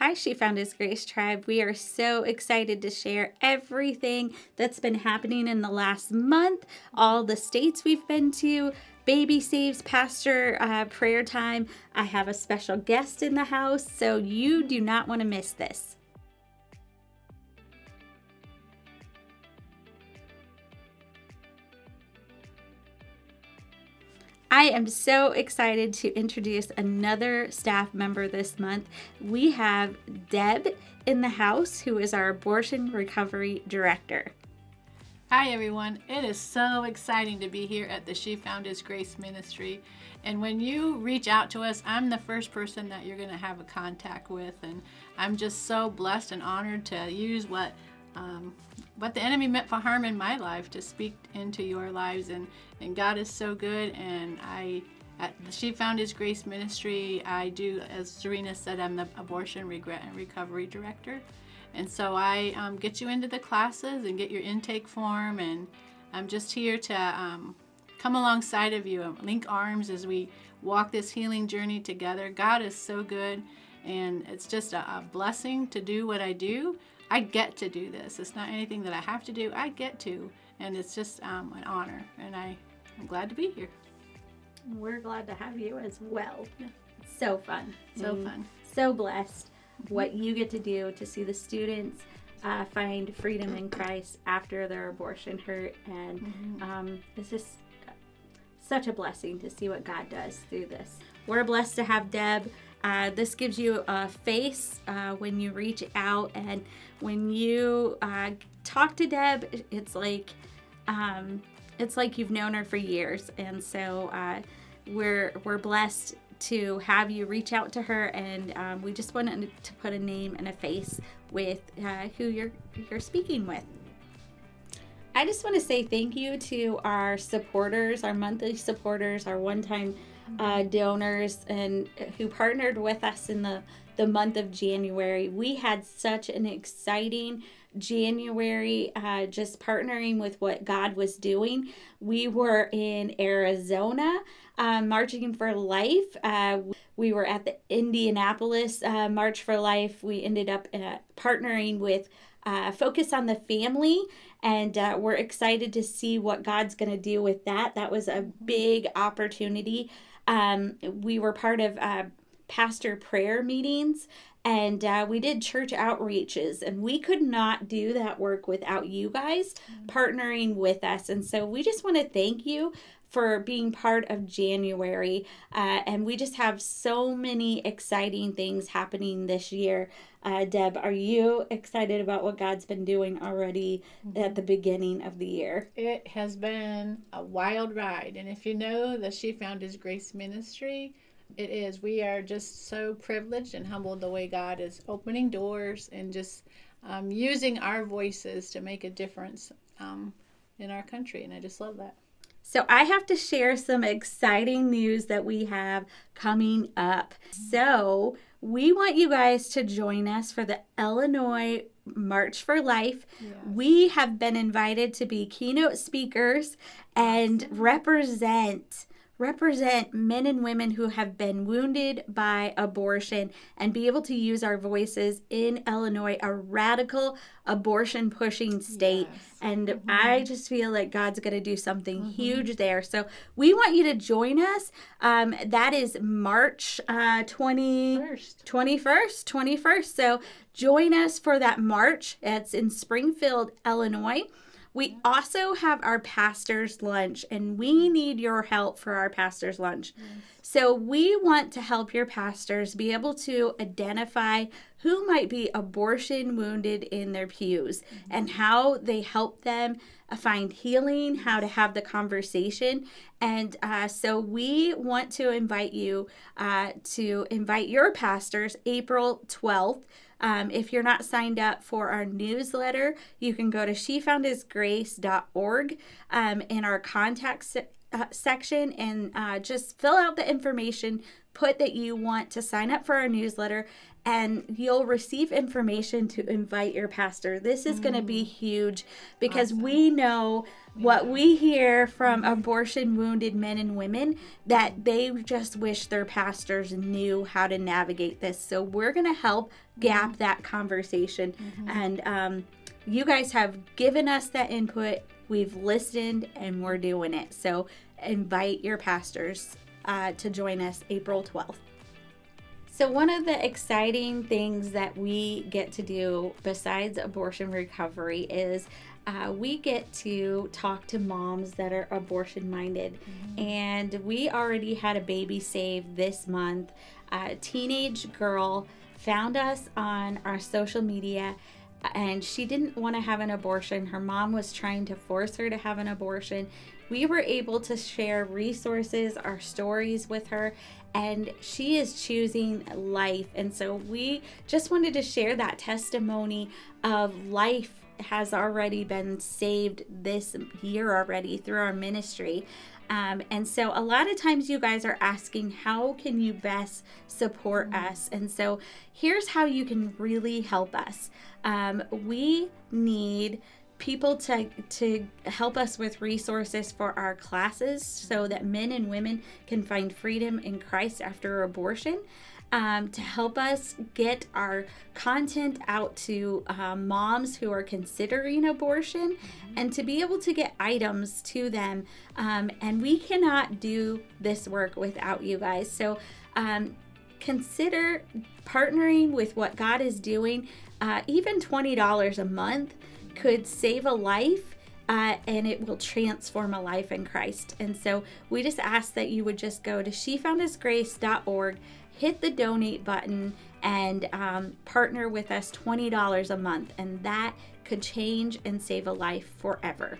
Hi, She Found His Grace Tribe. We are so excited to share everything that's been happening in the last month, all the states we've been to, baby saves, pastor prayer time. I have a special guest in the house, so you do not want to miss this. I am so excited to introduce another staff member this month. We have Deb in the house, who is our abortion recovery director. Hi everyone, it is so exciting to be here at the She Found His Grace Ministry. And when you reach out to us, I'm the first person that you're going to have a contact with. And I'm just so blessed and honored to use what the enemy meant for harm in my life to speak into your lives. And God is so good. And at the She Found His Grace Ministry, I do, as Serena said, I'm the abortion regret and recovery director. And so I get you into the classes and get your intake form, and I'm just here to come alongside of you and link arms as we walk this healing journey together. God is so good, and it's just a blessing to do what I do. I get to do this. It's not anything that I have to do. I get to, and it's just an honor, and I'm glad to be here. We're glad to have you as well. It's so fun. So blessed. What you get to do to see the students find freedom in Christ after their abortion hurt, and it's just such a blessing to see what God does through this. We're blessed to have Deb. This gives you a face when you reach out, and when you talk to Deb, it's like you've known her for years, and so we're blessed to have you reach out to her, and we just wanted to put a name and a face with who you're speaking with. I just want to say thank you to our supporters, our monthly supporters, our one-time donors, and who partnered with us in the month of January. We had such an exciting January, just partnering with what God was doing. We were in Arizona, Marching for Life. We were at the Indianapolis March for Life. We ended up partnering with Focus on the Family, and we're excited to see what God's going to do with that. That was a big opportunity. We were part of pastor prayer meetings, and we did church outreaches, and we could not do that work without you guys partnering with us. And so we just want to thank you for being part of January, and we just have so many exciting things happening this year. Deb, are you excited about what God's been doing already at the beginning of the year? It has been a wild ride, and if you know the She Found His Grace Ministry, it is. We are just so privileged and humbled the way God is opening doors and just using our voices to make a difference in our country, and I just love that. So I have to share some exciting news that we have coming up. So we want you guys to join us for the Illinois March for Life. Yes. We have been invited to be keynote speakers and represent men and women who have been wounded by abortion and be able to use our voices in Illinois, a radical abortion pushing state. Yes. And I just feel like God's going to do something huge there. So we want you to join us. That is March 21st. So join us for that march. It's in Springfield, Illinois. We also have our pastor's lunch, and we need your help for our pastor's lunch. Yes. So we want to help your pastors be able to identify who might be abortion wounded in their pews and how they help them find healing, how to have the conversation. And so we want to invite you to invite your pastors April 12th. If you're not signed up for our newsletter, you can go to shefoundhisgrace.org in our contact section and just fill out the information, put that you want to sign up for our newsletter, and you'll receive information to invite your pastor. This is going to be huge because we know what we hear from abortion wounded men and women, that they just wish their pastors knew how to navigate this. So we're going to help gap that conversation. And you guys have given us that input. We've listened and we're doing it. So invite your pastors to join us April 12th. So one of the exciting things that we get to do besides abortion recovery is we get to talk to moms that are abortion minded. And we already had a baby saved this month. A teenage girl found us on our social media, and she didn't want to have an abortion. Her mom was trying to force her to have an abortion. We were able to share resources, our stories with her, and she is choosing life. And so we just wanted to share that testimony of life has already been saved this year already through our ministry. And so a lot of times you guys are asking, how can you best support us? And so here's how you can really help us. We need people to help us with resources for our classes so that men and women can find freedom in Christ after abortion. To help us get our content out to moms who are considering abortion, and to be able to get items to them. And we cannot do this work without you guys. So consider partnering with what God is doing. Even $20 a month could save a life. And it will transform a life in Christ. And so we just ask that you would just go to shefoundhisgrace.org, hit the donate button, and partner with us $20 a month. And that could change and save a life forever.